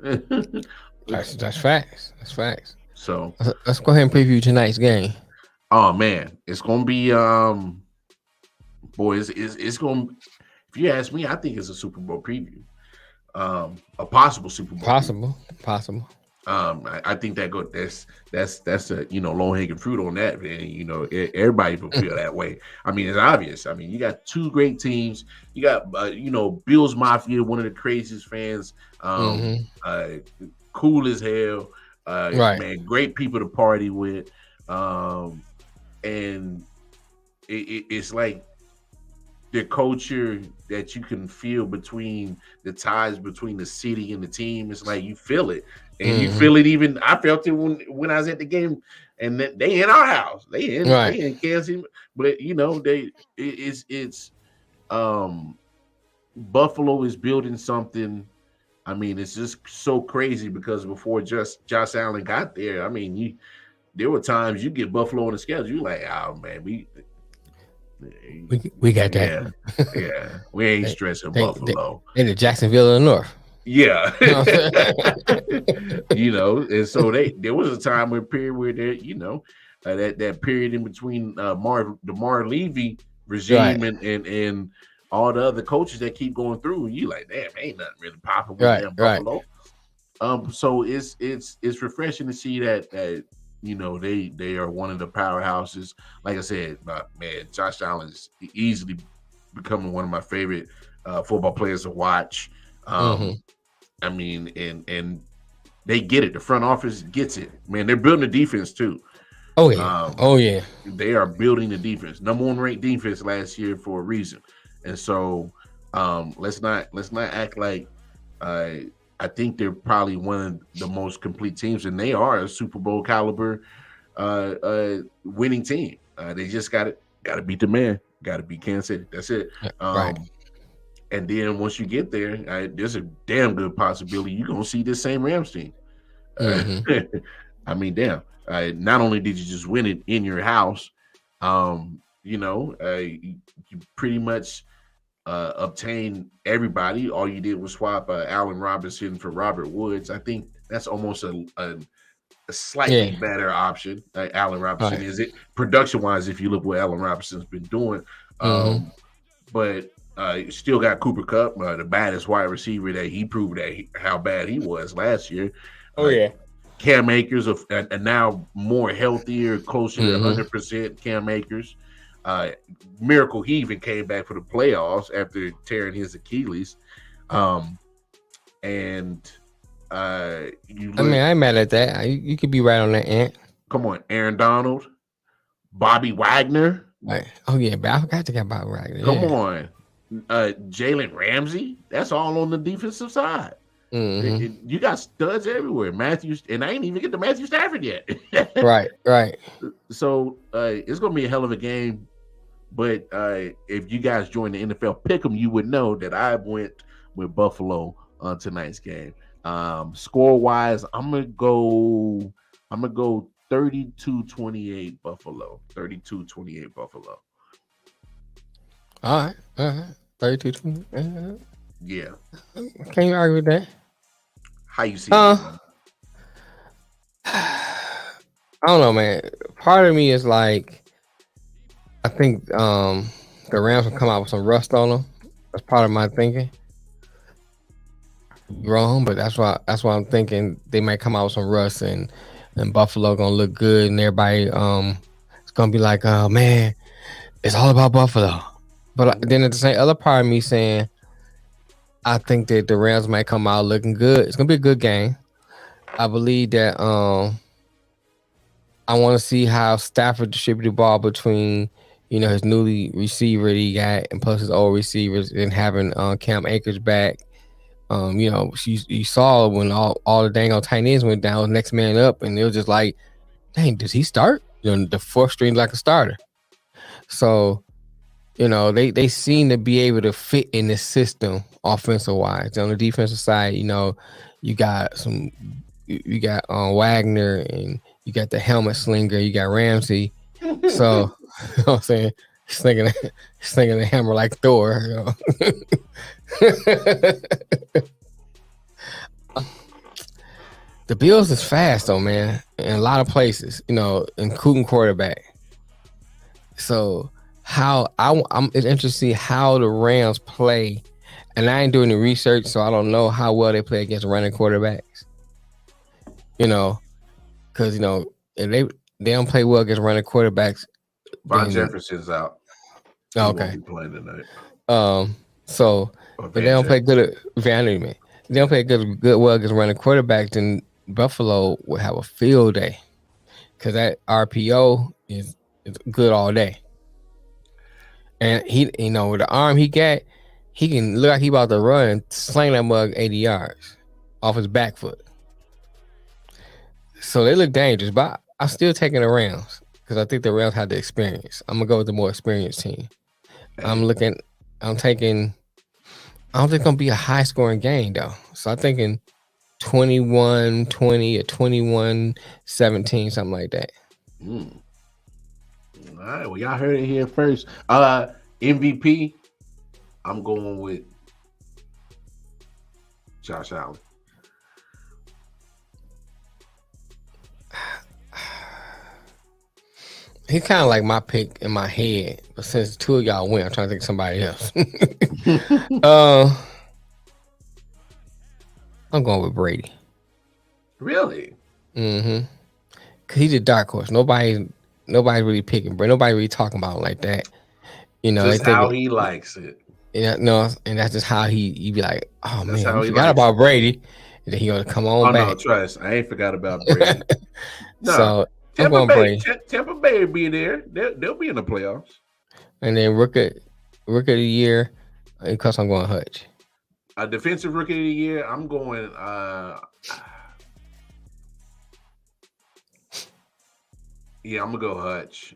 That's facts. That's facts. So Let's go ahead and preview tonight's game. oh man, it's gonna be boy, it's gonna. If you ask me, I think it's a Super Bowl preview, a possible Super Bowl. Possible. I think that's a low hanging fruit on that, man. Everybody will feel that way. I mean, it's obvious. I mean, you got two great teams. You got Bills Mafia, one of the craziest fans. Cool as hell. Right. Man, great people to party with. And it's like the culture that you can feel between the ties between the city and the team. It's like you feel it, and you feel it. Even I felt it when I was at the game, and they in our house, they in Kansas City, but it's Buffalo is building something. I mean, it's just so crazy because before just Josh Allen got there, I mean, there were times you get Buffalo on the schedule, you're like, oh man, we got that. Yeah, we ain't stressing Buffalo. In the Jacksonville, Illinois. Yeah, and so there was a time where they, that period in between the Mar Levy regime and all the other coaches that keep going through, and you like, damn, ain't nothing really popping with them Buffalo. So it's refreshing to see that they are one of the powerhouses. Like I said, man, Josh Allen is easily becoming one of my favorite football players to watch. I mean, and they get it. The front office gets it. Man, they're building a defense too. Oh yeah. They are building the defense. Number 1 ranked defense last year for a reason. And so let's not act like I think they're probably one of the most complete teams, and they are a Super Bowl caliber winning team. They just got to beat the man, got to beat Kansas City. That's it. Right. And then once you get there, there's a damn good possibility you're gonna see this same Rams team. I mean, damn. Not only did you just win it in your house, you pretty much obtain everybody. All you did was swap Allen Robinson for Robert Woods. I think that's almost a slightly better option. Allen Robinson is it production-wise, if you look what Allen Robinson's been doing. But still got Cooper Kupp, the baddest wide receiver that he proved how bad he was last year. Cam Akers, and now more healthier, closer to 100% Cam Akers. Miracle he even came back for the playoffs after tearing his Achilles. I ain't mad at that. You could be right on that, Ant. Come on, Aaron Donald, Bobby Wagner. Right. Oh yeah, but I forgot to get Bobby Wagner. Come on, Jalen Ramsey. That's all on the defensive side. You got studs everywhere. Matthews, and I ain't even get to Matthew Stafford yet. Right. So it's gonna be a hell of a game. But if you guys join the NFL Pick'em, you would know that I went with Buffalo on tonight's game. Score wise, I'm gonna go 32-28 Buffalo. 32-28 Buffalo. All right. 32-28. Yeah. Can't you argue with that? How you see it? I don't know, man. Part of me is like, I think the Rams will come out with some rust on them. That's part of my thinking. Wrong, but that's why I'm thinking they might come out with some rust, and Buffalo gonna look good, and everybody it's gonna be like, oh man, it's all about Buffalo. But then at the same other part of me saying, I think that the Rams might come out looking good. It's gonna be a good game. I believe that I want to see how Stafford distributed the ball between his newly receiver that he got and plus his old receivers, and having Cam Akers back. You saw when all the dang old tight ends went down, next man up, and it was just like, dang, does he start? The fourth string like a starter. So, they seem to be able to fit in this system offensive wise. On the defensive side, you got Wagner, and you got the helmet slinger, you got Ramsey. So you know what I'm saying, slinging the hammer like Thor. The Bills is fast though, man, in a lot of places, including quarterback. So I'm it's interesting to see how the Rams play, and I ain't doing the research, so I don't know how well they play against running quarterbacks. Because if they don't play well against running quarterbacks. Von Jefferson's out. He okay. won't be playing tonight. So if they don't play good they don't play good well against running quarterbacks, then Buffalo will have a field day, because that RPO is good all day. And he, with the arm he got, he can look like he about to run and sling that mug 80 yards off his back foot. So they look dangerous, but I'm still taking the Rams because I think the Rams have the experience. I'm gonna go with the more experienced team. I don't think it's gonna be a high scoring game though. So I'm thinking 21-20 or 21-17, something like that. All right, well, y'all heard it here first. MVP, I'm going with Josh Allen. He's kind of like my pick in my head, but since two of y'all win, I'm trying to think of somebody else. I'm going with Brady. Really? Mm-hmm. Cause he's a dark horse. Nobody's really picking, but nobody really talking about him like that. Just how he likes it. No, and that's just how he be like, oh That's man, I forgot about Brady. And then he gonna come on back. No, trust. I ain't forgot about Brady. No. So Tampa Bay will be there. They'll be in the playoffs. And then rookie of the year, because I'm going Hutch. A defensive rookie of the year, I'm going. Yeah, I'm gonna go Hutch.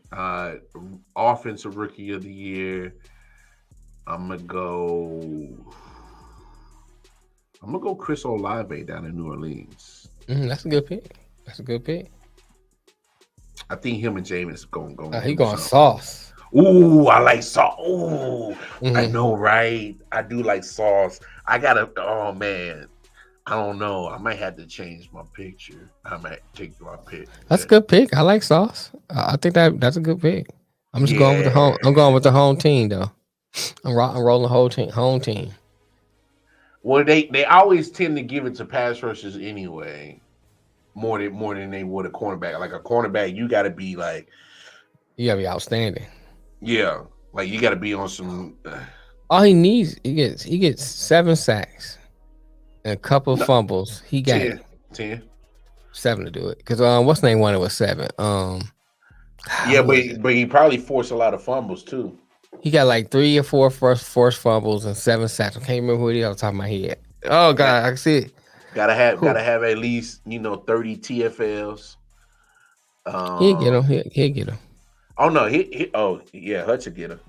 Offensive rookie of the year, I'm gonna go Chris Olave down in New Orleans. That's a good pick. I think him and Jameis going. He going Sauce. Ooh, I like Sauce. Ooh, I know, right? I do like Sauce. I gotta. Oh man, I don't know. I might have to change my picture. I might take my pick. That's a good pick. I like Sauce. I think that's a good pick. I'm just going with the home. I'm going with the home team though. I'm rolling the home team. Well, they always tend to give it to pass rushers anyway, more than they would a cornerback. Like a cornerback, you got to be like, you got to be outstanding. Yeah, like you got to be on some. All he needs, he gets 7 sacks and a couple of fumbles. He got 10. 7 to do it. Because what's the name one? It was 7. Yeah, but he probably forced a lot of fumbles too. He got like 3 or 4 forced fumbles and 7 sacks. I can't remember who it is off the top of my head. Oh God, I can see it. Gotta have at least 30 TFLs. He'll get him. He'll get him. Oh no, Hutch will get him.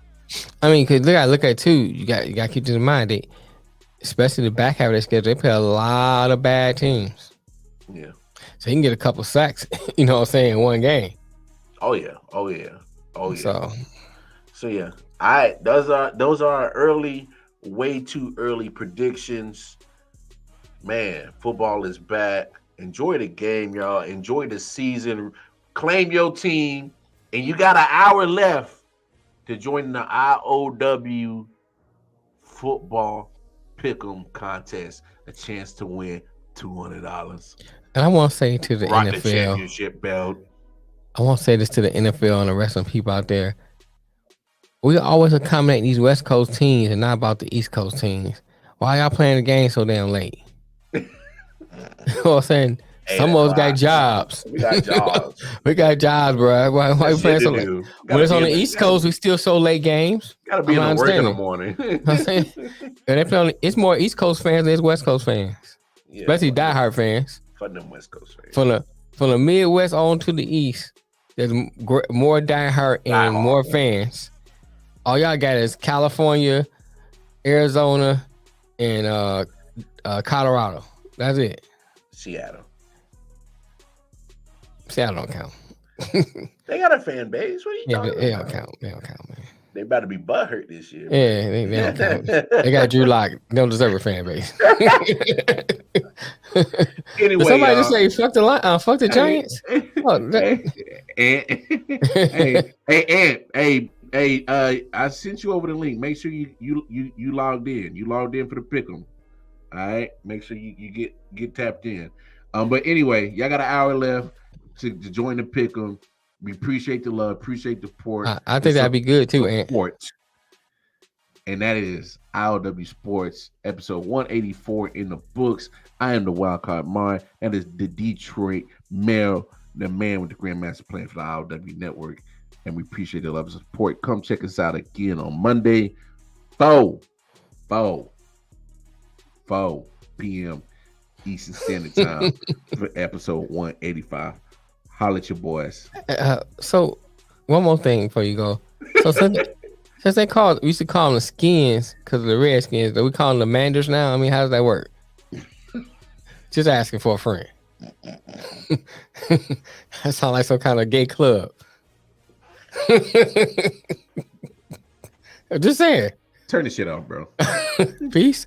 I mean, cause look at too. You got to keep this in mind that, especially the back half of their schedule, they play a lot of bad teams. Yeah. So he can get a couple sacks. You know what I'm saying? In one game. Oh yeah. So yeah. All right, those are early, way too early predictions. Man, football is back. Enjoy the game, y'all. Enjoy the season. Claim your team, and you got an hour left to join the I.O.W. football pick'em contest. A chance to win $200. And I want to say to the NFL, the championship belt. I want to say this to the NFL and the rest of the people out there. We always accommodate these West Coast teams and not about the East Coast teams. Why y'all playing the game so damn late? You know what I'm saying? Hey, some of us got jobs. We got jobs. We got jobs, bro. Why you playing so late? When it's on the East Coast, we still so late games. Gotta be in the work in the morning. You know what I'm saying? And they play on, it's more East Coast fans than it's West Coast fans. Yeah, especially diehard fans. For them West Coast fans. From the Midwest on to the East, there's more diehard and more fans All y'all got is California, Arizona, and Colorado. That's it. Seattle. Seattle don't count. They got a fan base. What are you Yeah, talking but they about? don't count. They don't count, man. They about to be butthurt this year. Yeah, they don't count. They got Drew Lock. They don't deserve a fan base. Anyway, Did somebody just say fuck the Giants? Hey, I sent you over the link. Make sure you logged in. You logged in for the pick'em. All right. Make sure you get tapped in. But anyway, y'all got an hour left to join the pick'em. We appreciate the love, appreciate the support. I think that'd be good too. And that is I.O.W. Sports, episode 184 in the books. I am the Wildcard Mind. That is the Detroit Mail, the man with the Grandmaster plan for the I.O.W. Network. And we appreciate the love and support. Come check us out again on Monday, 4 p.m. Eastern Standard Time for episode 185. Holla at your boys. So, one more thing before you go. So, since we used to call them the Skins because of the Redskins, do we call them the Manders now? I mean, how does that work? Just asking for a friend. That sounds like some kind of gay club. I'm just saying. Turn the shit off, bro. Peace.